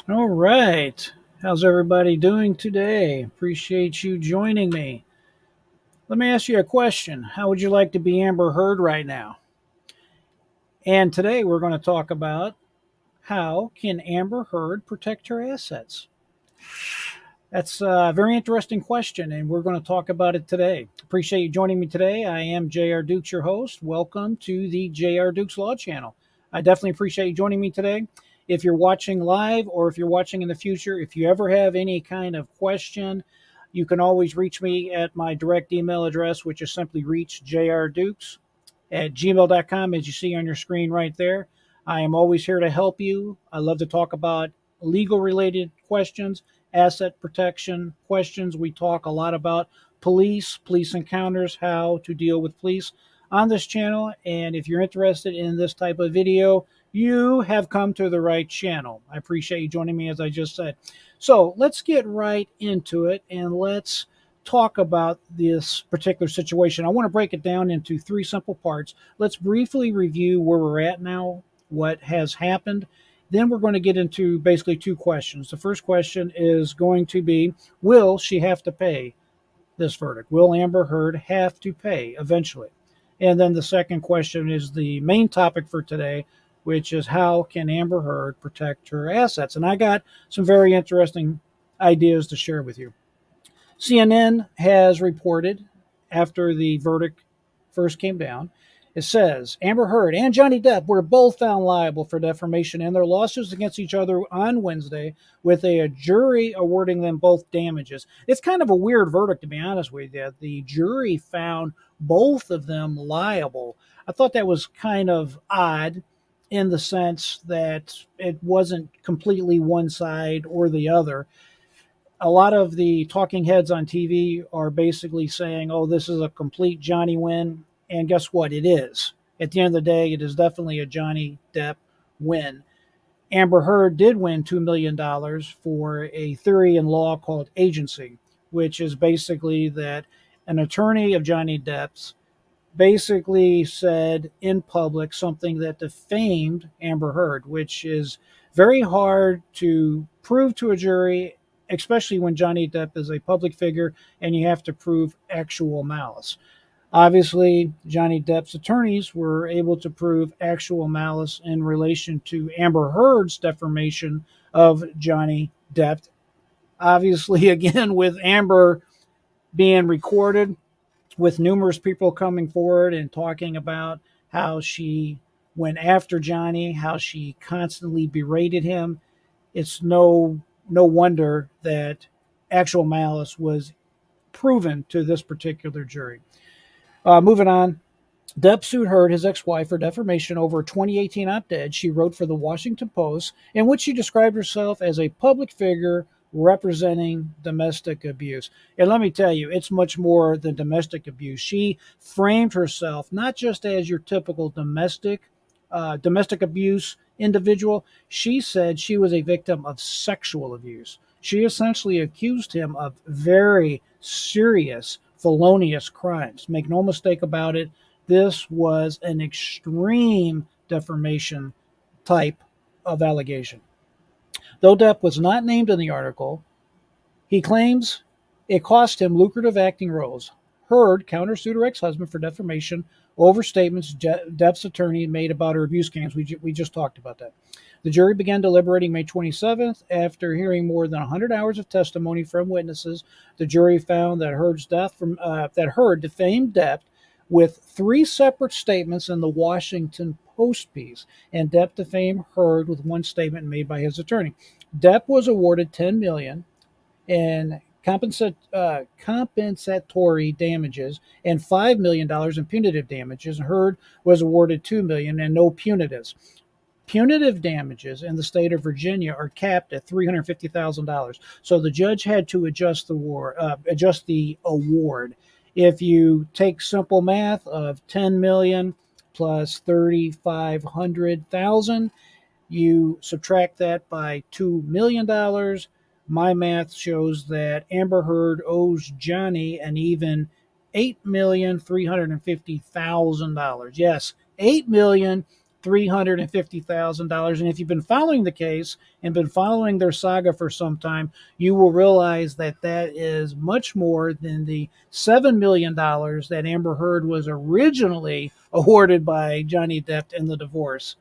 All right. How's everybody doing today? Appreciate you joining me. Let me ask you a question. How would you like to be Amber Heard right now? And today we're going to talk about how can Amber Heard protect her assets? That's a very interesting question, and we're going to talk about it today. Appreciate you joining me today. I am J.R. Dukes, your host. Welcome to the J.R. Dukes Law Channel. I definitely appreciate you joining me today. If you're watching live or if you're watching in the future, if you ever have any kind of question, you can always reach me at my direct email address, which is simply reachjrdukes at gmail.com, as you see on your screen right there. I am always here to help you. I love to talk about legal related questions, asset protection questions. We talk a lot about police encounters, how to deal with police on this channel. And if you're interested in this type of video, you have come to the right channel. I appreciate you joining me, as I just said. So let's get right into it and let's talk about this particular situation. I want to break it down into three simple parts. Let's briefly review where we're at now, what has happened. Then we're going to get into basically two questions. The first question is going to be, will she have to pay this verdict? Will Amber Heard have to pay eventually? And then the second question is the main topic for today, which is how can Amber Heard protect her assets? And I got some very interesting ideas to share with you. CNN has reported after the verdict first came down. It says Amber Heard and Johnny Depp were both found liable for defamation in their lawsuits against each other on Wednesday, with a jury awarding them both damages. It's kind of a weird verdict, to be honest with you. The jury found both of them liable. I thought that was kind of odd in the sense that it wasn't completely one side or the other. A lot of the talking heads on TV are basically saying, oh, this is a complete Johnny win. And guess what? It is. At the end of the day, it is definitely a Johnny Depp win. Amber Heard did win $2 million for a theory in law called agency, which is basically that an attorney of Johnny Depp's basically said in public something that defamed Amber Heard, which is very hard to prove to a jury, especially when Johnny Depp is a public figure and you have to prove actual malice. Obviously, Johnny Depp's attorneys were able to prove actual malice in relation to Amber Heard's defamation of Johnny Depp. Obviously, again, with Amber being recorded, with numerous people coming forward and talking about how she went after Johnny, how she constantly berated him. It's no wonder that actual malice was proven to this particular jury. Moving on, Depp sued Heard, his ex-wife, for defamation over a 2018 op-ed she wrote for the Washington Post, in which she described herself as a public figure representing domestic abuse. And let me tell you, it's much more than domestic abuse. She framed herself not just as your typical domestic abuse individual. She said she was a victim of sexual abuse. She essentially accused him of very serious, felonious crimes. Make no mistake about it, this was an extreme defamation type of allegation. Though Depp was not named in the article, he claims it cost him lucrative acting roles. Heard countersued her ex-husband for defamation over statements Depp's attorney made about her abuse scams. We just talked about that. The jury began deliberating May 27th. After hearing more than 100 hours of testimony from witnesses, the jury found that Heard defamed Depp with three separate statements in the Washington Post piece, and Depp defamed Heard with one statement made by his attorney. Depp was awarded $10 million in compensatory damages and $5 million in punitive damages. Heard was awarded $2 million and no punitives. Punitive damages in the state of Virginia are capped at $350,000. So the judge had to adjust the award. If you take simple math of 10 million plus 3,500,000, you subtract that by $2 million. My math shows that Amber Heard owes Johnny an even $8,350,000. Yes, $8,350,000 $350,000. And if you've been following the case and been following their saga for some time, you will realize that that is much more than the $7 million that Amber Heard was originally awarded by Johnny Depp in the divorce.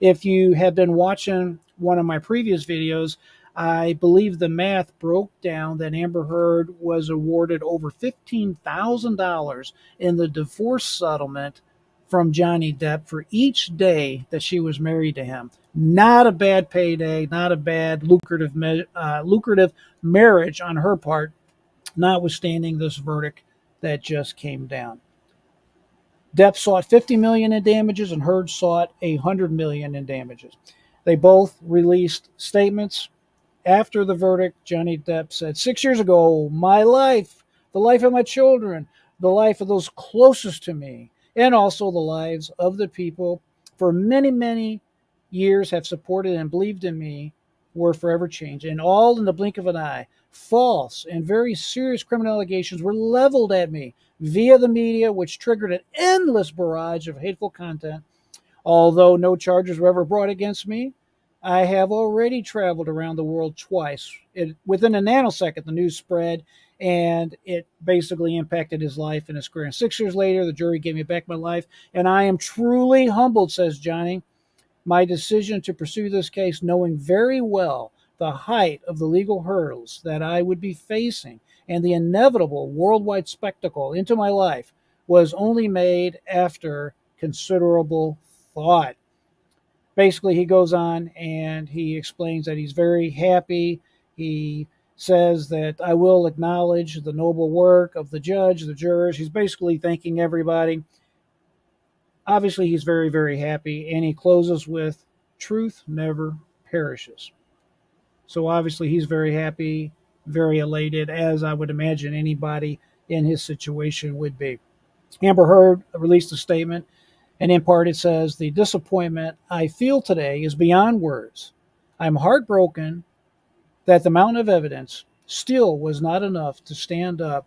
If you have been watching one of my previous videos, I believe the math broke down that Amber Heard was awarded over $15,000 in the divorce settlement from Johnny Depp for each day that she was married to him. Not a bad payday, not a bad lucrative marriage on her part, notwithstanding this verdict that just came down. Depp sought $50 million in damages and Heard sought $100 million in damages. They both released statements. After the verdict, Johnny Depp said, 6 years ago, my life, the life of my children, the life of those closest to me, and also the lives of the people for many, many years have supported and believed in me were forever changed. And all in the blink of an eye, false and very serious criminal allegations were leveled at me via the media, which triggered an endless barrage of hateful content. Although no charges were ever brought against me, I have already traveled around the world twice. Within a nanosecond, the news spread, and it basically impacted his life and his career. And 6 years later, the jury gave me back my life, and I am truly humbled, says Johnny. My decision to pursue this case, knowing very well the height of the legal hurdles that I would be facing and the inevitable worldwide spectacle into my life, was only made after considerable thought. Basically, he goes on and he explains that he's very happy. He says that I will acknowledge the noble work of the judge, the jurors. He's basically thanking everybody. Obviously, he's very, very happy. And he closes with, truth never perishes. So obviously, he's very happy, very elated, as I would imagine anybody in his situation would be. Amber Heard released a statement, and in part it says, the disappointment I feel today is beyond words. I'm heartbroken that the mountain of evidence still was not enough to stand up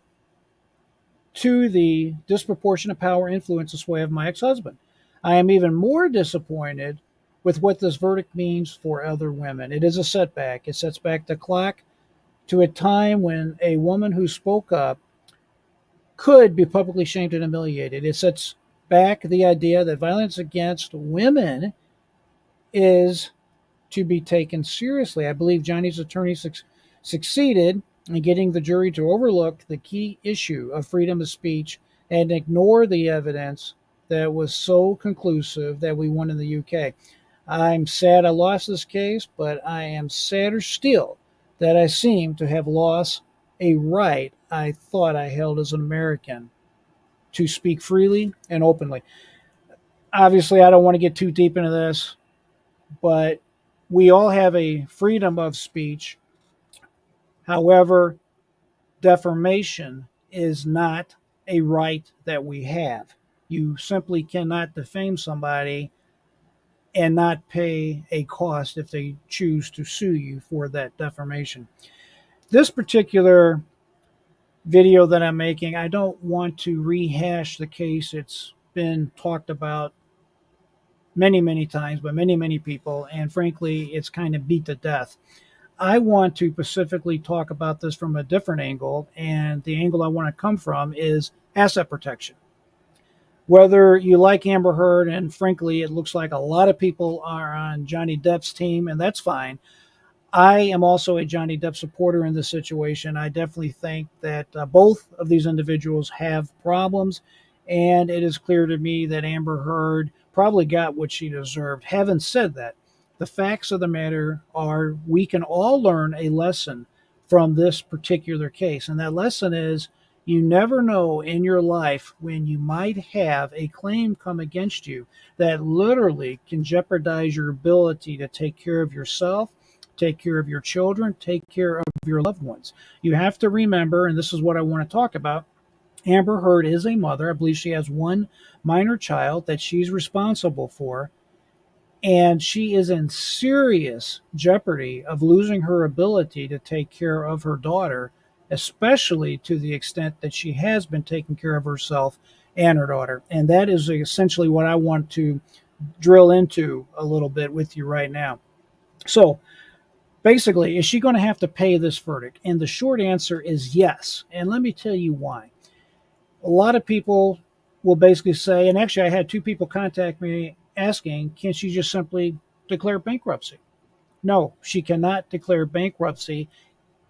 to the disproportionate power, influence, and sway of my ex-husband. I am even more disappointed with what this verdict means for other women. It is a setback. It sets back the clock to a time when a woman who spoke up could be publicly shamed and humiliated. It sets back the idea that violence against women is to be taken seriously. I believe Johnny's attorney succeeded in getting the jury to overlook the key issue of freedom of speech and ignore the evidence that was so conclusive that we won in the UK. I'm sad I lost this case, but I am sadder still that I seem to have lost a right I thought I held as an American to speak freely and openly. Obviously, I don't want to get too deep into this, but we all have a freedom of speech. However, defamation is not a right that we have. You simply cannot defame somebody and not pay a cost if they choose to sue you for that defamation. This particular video that I'm making, I don't want to rehash the case. It's been talked about many, many times by many, many people, and frankly, it's kind of beat to death. I want to specifically talk about this from a different angle, and the angle I want to come from is asset protection. Whether you like Amber Heard, and frankly, it looks like a lot of people are on Johnny Depp's team, and that's fine. I am also a Johnny Depp supporter in this situation. I definitely think that both of these individuals have problems, and it is clear to me that Amber Heard probably got what she deserved. Having said that, the facts of the matter are we can all learn a lesson from this particular case, and that lesson is you never know in your life when you might have a claim come against you that literally can jeopardize your ability to take care of yourself, take care of your children, take care of your loved ones. You have to remember, and this is what I want to talk about, Amber Heard is a mother. I believe she has one minor child that she's responsible for, and she is in serious jeopardy of losing her ability to take care of her daughter, especially to the extent that she has been taking care of herself and her daughter. And that is essentially what I want to drill into a little bit with you right now. So basically, is she going to have to pay this verdict? And the short answer is yes. And let me tell you why. A lot of people will basically say, and actually, I had two people contact me asking, can she just simply declare bankruptcy? No, she cannot declare bankruptcy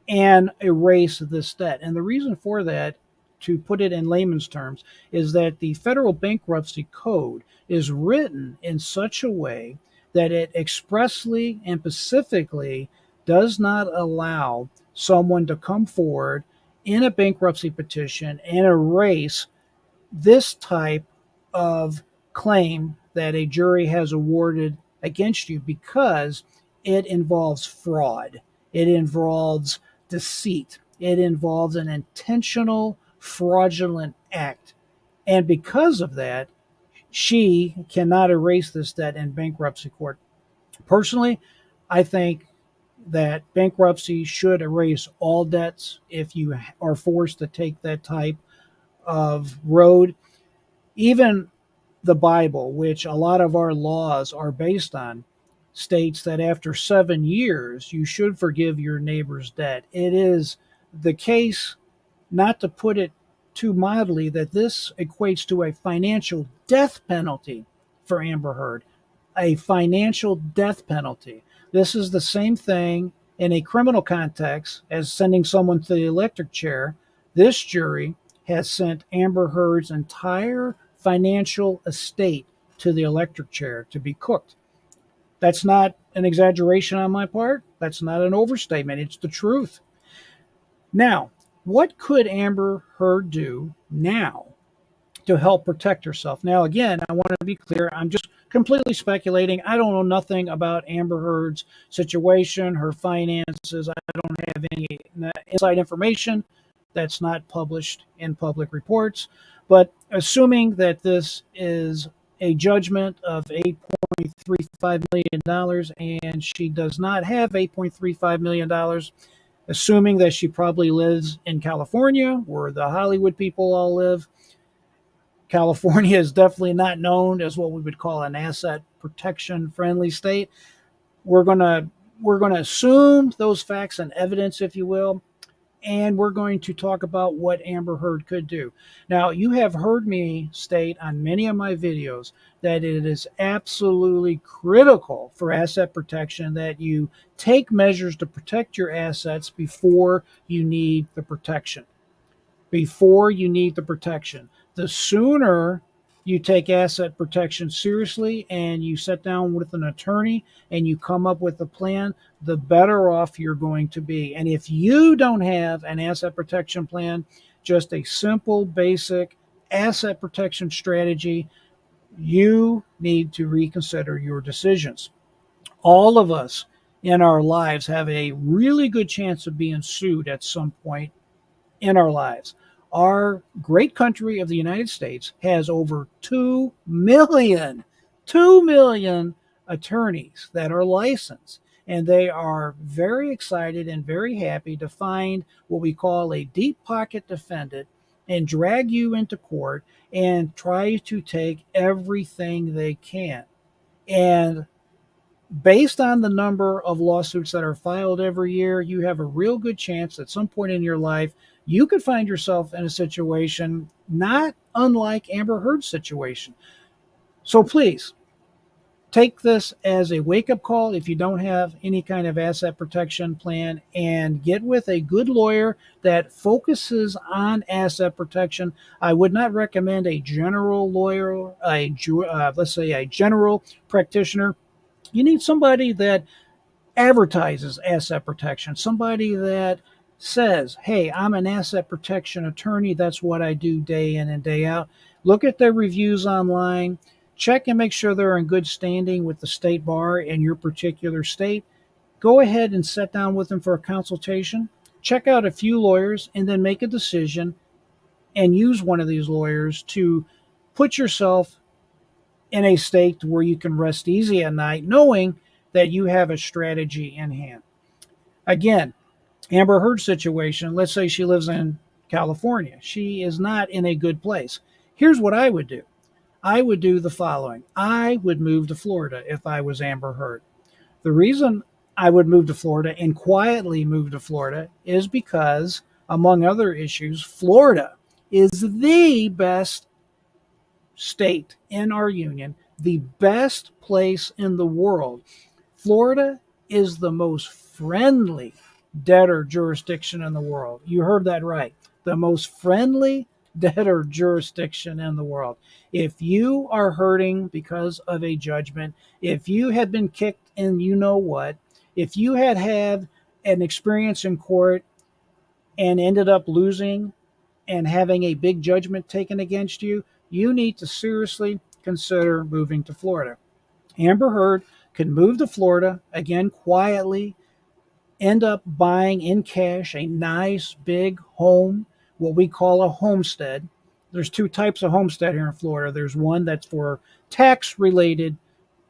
and erase this debt. And the reason for that, to put it in layman's terms, is that the federal bankruptcy code is written in such a way that it expressly and specifically does not allow someone to come forward in a bankruptcy petition and erase this type of claim that a jury has awarded against you, because it involves fraud, it involves deceit, it involves an intentional fraudulent act. And because of that, she cannot erase this debt in bankruptcy court. Personally, I think that bankruptcy should erase all debts if you are forced to take that type of road. Even the Bible, which a lot of our laws are based on, states that after 7 years you should forgive your neighbor's debt. It is the case, not to put it too mildly, that this equates to a financial death penalty for Amber Heard. A financial death penalty. This is the same thing in a criminal context as sending someone to the electric chair. This jury has sent Amber Heard's entire financial estate to the electric chair to be cooked. That's not an exaggeration on my part. That's not an overstatement. It's the truth. Now, what could Amber Heard do now to help protect herself? Now, again, I want to be clear. I'm just completely speculating. I don't know nothing about Amber Heard's situation, her finances. I don't have any inside information that's not published in public reports. But assuming that this is a judgment of $8.35 million and she does not have $8.35 million, assuming that she probably lives in California, where the Hollywood people all live. California is definitely not known as what we would call an asset protection friendly state. We're gonna assume those facts and evidence, if you will, and we're going to talk about what Amber Heard could do. Now, you have heard me state on many of my videos that it is absolutely critical for asset protection that you take measures to protect your assets before you need the protection. Before you need the protection. The sooner you take asset protection seriously and you sit down with an attorney and you come up with a plan, the better off you're going to be. And if you don't have an asset protection plan, just a simple, basic asset protection strategy, you need to reconsider your decisions. All of us in our lives have a really good chance of being sued at some point in our lives. Our great country of the United States has over 2 million attorneys that are licensed. And they are very excited and very happy to find what we call a deep pocket defendant and drag you into court and try to take everything they can. And based on the number of lawsuits that are filed every year, you have a real good chance at some point in your life you could find yourself in a situation not unlike Amber Heard's situation. So please take this as a wake-up call if you don't have any kind of asset protection plan, and get with a good lawyer that focuses on asset protection. I would not recommend a general lawyer, let's say a general practitioner. You need somebody that advertises asset protection, somebody that says, hey, I'm an asset protection attorney. That's what I do day in and day out. Look at their reviews online. Check and make sure they're in good standing with the state bar in your particular state. Go ahead and sit down with them for a consultation. Check out a few lawyers and then make a decision and use one of these lawyers to put yourself in a state where you can rest easy at night knowing that you have a strategy in hand. Again, Amber Heard's situation, let's say she lives in California. She is not in a good place. Here's what I would do. I would do the following. I would move to Florida if I was Amber Heard. The reason I would move to Florida and quietly move to Florida is because, among other issues, Florida is the best state in our union, the best place in the world. Florida is the most friendly debtor jurisdiction in the world. You heard that right. The most friendly debtor jurisdiction in the world. If you are hurting because of a judgment, if you had been kicked in you know what, if you had had an experience in court and ended up losing and having a big judgment taken against you, you need to seriously consider moving to Florida. Amber Heard can move to Florida, again, quietly, end up buying in cash a nice big home, what we call a homestead. There's two types of homestead here in Florida. There's one that's for tax related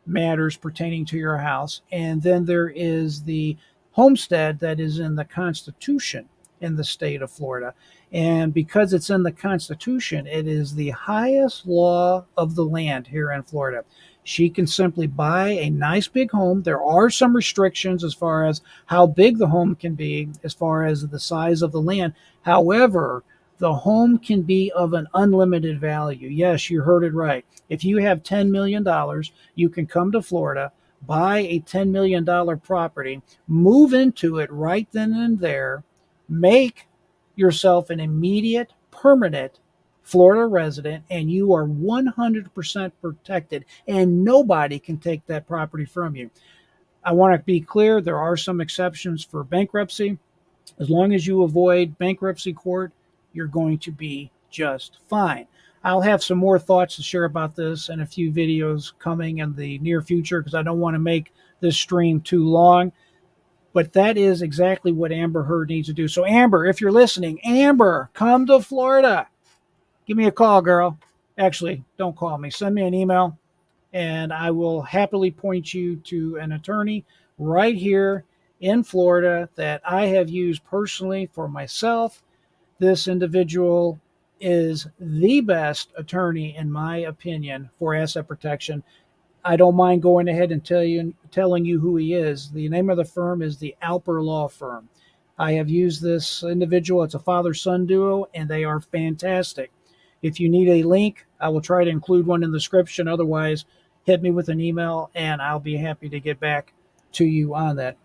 matters pertaining to your house. And then there is the homestead that is in the Constitution in the state of Florida. And because it's in the Constitution, it is the highest law of the land here in Florida. She can simply buy a nice big home. There are some restrictions as far as how big the home can be, as far as the size of the land. However, the home can be of an unlimited value. Yes, you heard it right. If you have $10 million, you can come to Florida, buy a $10 million property, move into it right then and there, make yourself an immediate, permanent Florida resident, and you are 100% protected, and nobody can take that property from you. I want to be clear, there are some exceptions for bankruptcy. As long as you avoid bankruptcy court, you're going to be just fine. I'll have some more thoughts to share about this in a few videos coming in the near future because I don't want to make this stream too long. But that is exactly what Amber Heard needs to do. So, Amber, if you're listening, Amber, come to Florida. Give me a call, girl. Actually, don't call me. Send me an email, and I will happily point you to an attorney right here in Florida that I have used personally for myself. This individual is the best attorney, in my opinion, for asset protection. I don't mind going ahead and telling you who he is. The name of the firm is the Alper Law Firm. I have used this individual. It's a father-son duo, and they are fantastic. If you need a link, I will try to include one in the description. Otherwise, hit me with an email, and I'll be happy to get back to you on that.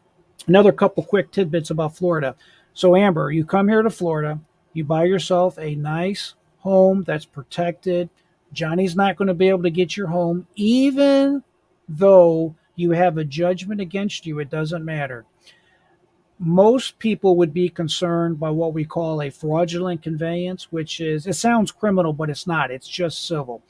Another couple quick tidbits about Florida. So, Amber, you come here to Florida, you buy yourself a nice home that's protected. Johnny's not going to be able to get your home, even though you have a judgment against you. It doesn't matter. Most people would be concerned by what we call a fraudulent conveyance, which is, it sounds criminal, but it's not. It's just civil.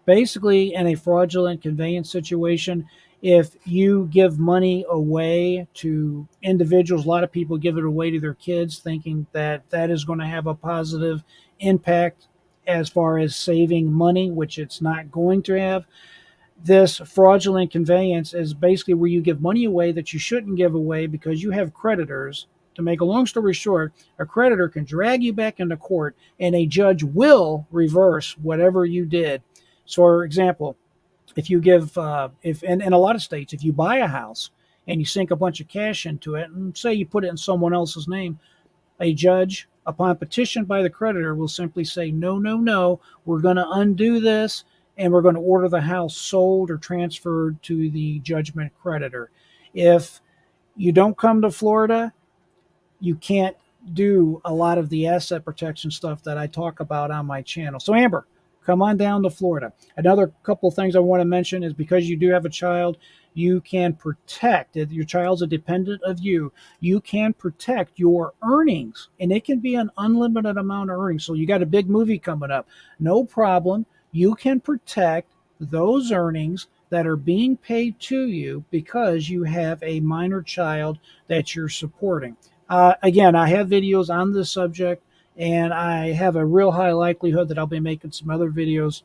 Basically, in a fraudulent conveyance situation, if you give money away to individuals, a lot of people give it away to their kids thinking that that is going to have a positive impact as far as saving money, which it's not going to have. This fraudulent conveyance is basically where you give money away that you shouldn't give away because you have creditors. To make a long story short, a creditor can drag you back into court and a judge will reverse whatever you did. So, for example, if you give, if in a lot of states, if you buy a house and you sink a bunch of cash into it and say you put it in someone else's name, a judge, upon petition by the creditor, will simply say, no, no, no, we're going to undo this and we're going to order the house sold or transferred to the judgment creditor. If you don't come to Florida, you can't do a lot of the asset protection stuff that I talk about on my channel. So, Amber, come on down to Florida. Another couple of things I want to mention is because you do have a child, you can protect, if your child's a dependent of you, you can protect your earnings. And it can be an unlimited amount of earnings. So you got a big movie coming up. No problem. You can protect those earnings that are being paid to you because you have a minor child that you're supporting. Again, I have videos on this subject, and I have a real high likelihood that I'll be making some other videos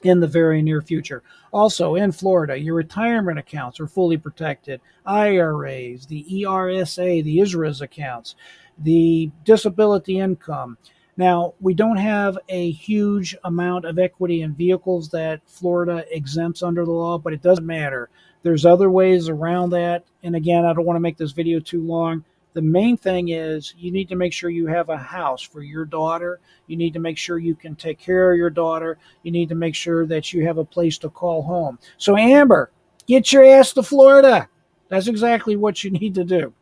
in the very near future. Also, in Florida, your retirement accounts are fully protected. IRAs, the ERSA, the ISRAs accounts, the disability income, Now, we don't have a huge amount of equity in vehicles that Florida exempts under the law, but it doesn't matter. There's other ways around that. And again, I don't want to make this video too long. The main thing is you need to make sure you have a house for your daughter. You need to make sure you can take care of your daughter. You need to make sure that you have a place to call home. So, Amber, get your ass to Florida. That's exactly what you need to do.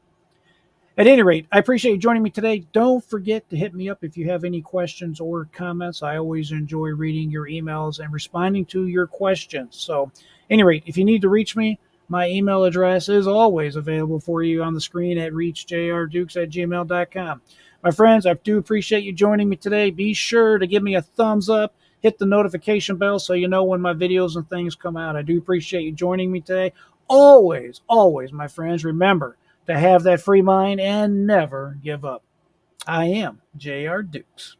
At any rate, I appreciate you joining me today. Don't forget to hit me up if you have any questions or comments. I always enjoy reading your emails and responding to your questions. So, at any rate, if you need to reach me, my email address is always available for you on the screen at reachjrdukes@gmail.com. My friends, I do appreciate you joining me today. Be sure to give me a thumbs up, hit the notification bell so you know when my videos and things come out. I do appreciate you joining me today. Always, always, my friends, remember to have that free mind and never give up. I am J.R. Dukes.